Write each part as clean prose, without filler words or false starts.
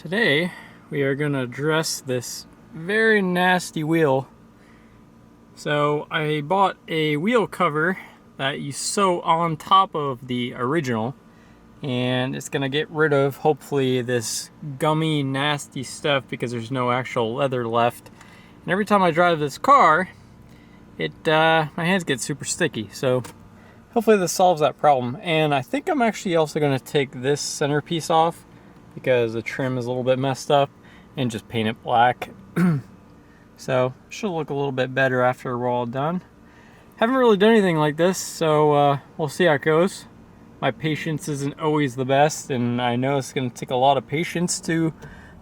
Today we are going to address this very nasty wheel. So I bought a wheel cover that you sew on top of the original, and it's going to get rid of hopefully this gummy nasty stuff because there's no actual leather left. And every time I drive this car, my hands get super sticky. So hopefully this solves that problem. And I think I'm actually also going to take this centerpiece off because the trim is a little bit messed up and just paint it black. So should look a little bit better after we're all done. Haven't really done anything like this, so we'll see how it goes. My patience isn't always the best, and I know it's going to take a lot of patience to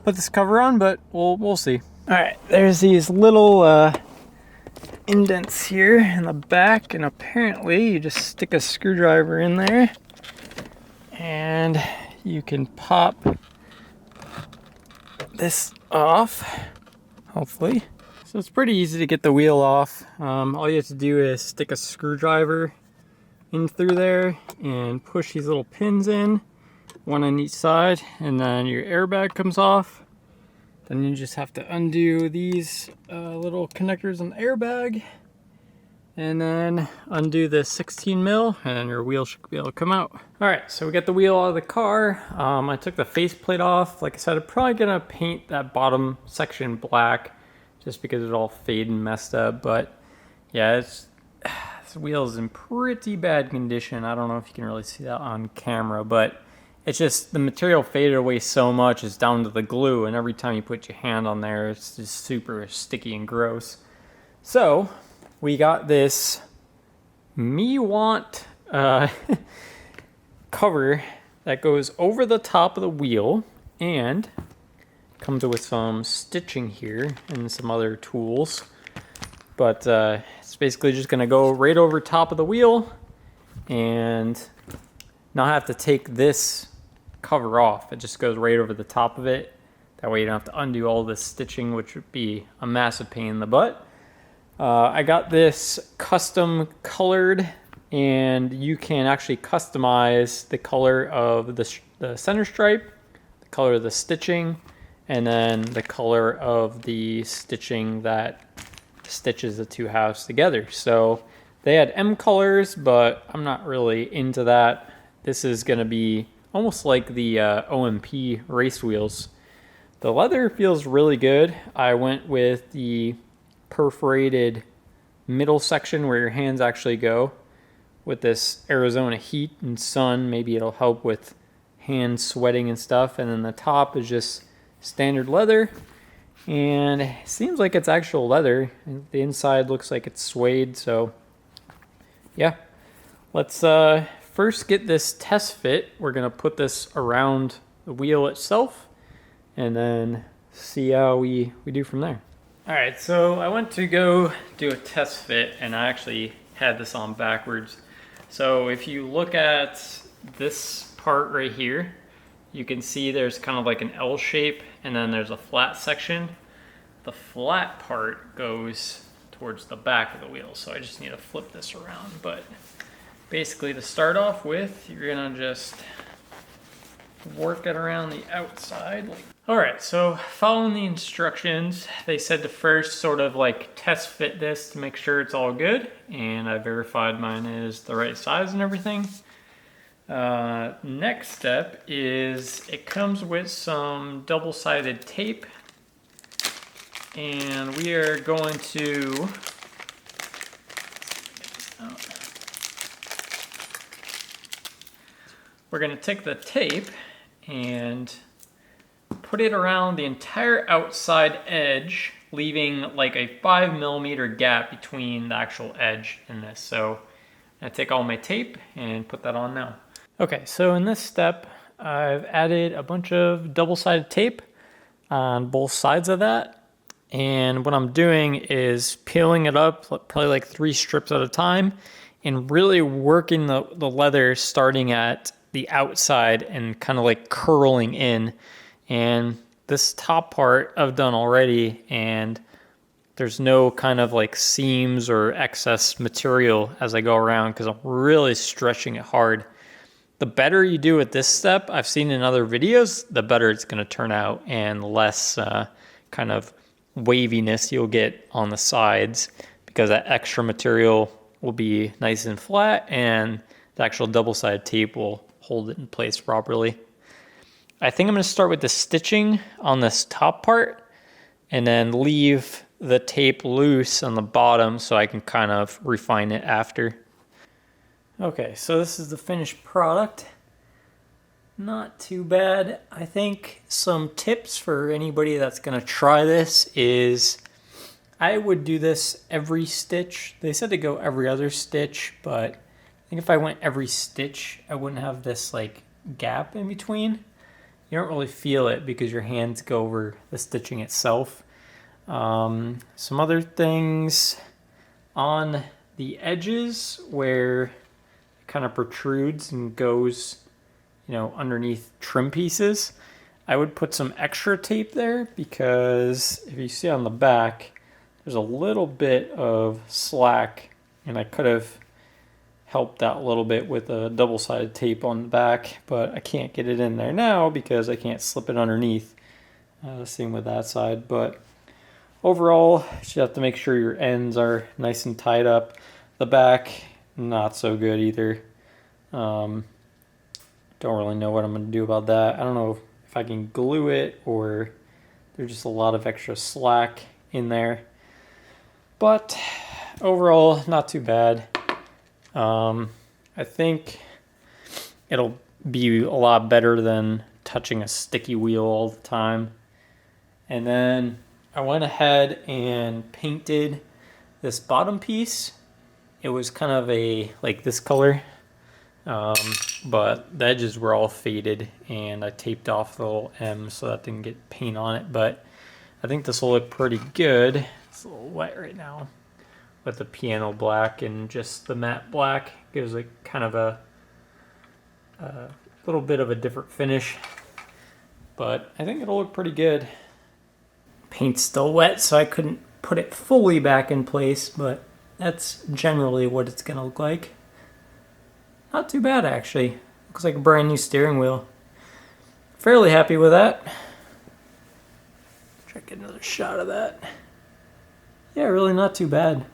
put this cover on, but we'll see. All right, there's these little indents here in the back, and apparently you just stick a screwdriver in there and you can pop this off, hopefully. So it's pretty easy to get the wheel off. All you have to do is stick a screwdriver in through there and push these little pins in, one on each side, and then your airbag comes off. Then you just have to undo these little connectors on the airbag, and then undo the 16 mil, and then your wheel should be able to come out. All right, so we got the wheel out of the car. I took the faceplate off. Like I said, I'm probably gonna paint that bottom section black just because it's all faded and messed up. But yeah, this wheel is in pretty bad condition. I don't know if you can really see that on camera, but it's just the material faded away so much, it's down to the glue, and every time you put your hand on there, it's just super sticky and gross. So we got this Me Want cover that goes over the top of the wheel and comes with some stitching here and some other tools. But it's basically just gonna go right over top of the wheel and not have to take this cover off. It just goes right over the top of it. That way you don't have to undo all this stitching, which would be a massive pain in the butt. I got this custom colored, and you can actually customize the color of the center stripe, the color of the stitching, and then the color of the stitching that stitches the two halves together. So they had M colors, but I'm not really into that. This is going to be almost like the OMP race wheels. The leather feels really good. I went with the perforated middle section where your hands actually go. With this Arizona heat and sun, maybe it'll help with hand sweating and stuff. And then the top is just standard leather, and it seems like it's actual leather. The inside looks like it's suede. So yeah, let's first get this test fit. We're gonna put this around the wheel itself and then see how we do from there. All right, so I went to go do a test fit, and I actually had this on backwards. So if you look at this part right here, you can see there's kind of like an L shape, and then there's a flat section. The flat part goes towards the back of the wheel, so I just need to flip this around. But basically, to start off with, you're gonna just work it around the outside. All right, so following the instructions, they said to first sort of like test fit this to make sure it's all good, and I verified mine is the right size and everything. Next step is it comes with some double-sided tape, and we are going to take the tape and put it around the entire outside edge, leaving like a 5mm gap between the actual edge and this. So I take all my tape and put that on now. Okay, so in this step, I've added a bunch of double-sided tape on both sides of that. And what I'm doing is peeling it up, probably like 3 strips at a time, and really working the leather starting at the outside and kind of like curling in. And this top part I've done already, and there's no kind of like seams or excess material as I go around because I'm really stretching it hard. the better you do at this step, I've seen in other videos, the better it's going to turn out and less kind of waviness you'll get on the sides, because that extra material will be nice and flat and the actual double-sided tape will hold it in place properly. I think I'm going to start with the stitching on this top part and then leave the tape loose on the bottom so I can kind of refine it after. Okay, so this is the finished product. Not too bad. I think some tips for anybody that's going to try this is I would do this every stitch. They said to go every other stitch, but I think if I went every stitch, I wouldn't have this like gap in between. You don't really feel it because your hands go over the stitching itself. Some other things on the edges where it kind of protrudes and goes, you know, underneath trim pieces, I would put some extra tape there, because if you see on the back, there's a little bit of slack, and I could have helped out a little bit with a double-sided tape on the back, but I can't get it in there now because I can't slip it underneath. Same with that side, but overall, you should have to make sure your ends are nice and tied up. The back, not so good either. Don't really know what I'm going to do about that. I don't know if I can glue it or there's just a lot of extra slack in there. But overall, not too bad. I think it'll be a lot better than touching a sticky wheel all the time. And then I went ahead and painted this bottom piece. It was kind of like this color, but the edges were all faded and I taped off the little M so that didn't get paint on it. But I think this will look pretty good. It's a little wet right now with the piano black, and just the matte black gives it kind of a little bit of a different finish. But I think it'll look pretty good. Paint's still wet, so I couldn't put it fully back in place, but that's generally what it's gonna look like. Not too bad, actually. Looks like a brand new steering wheel. Fairly happy with that. Try to get another shot of that. Yeah, really not too bad.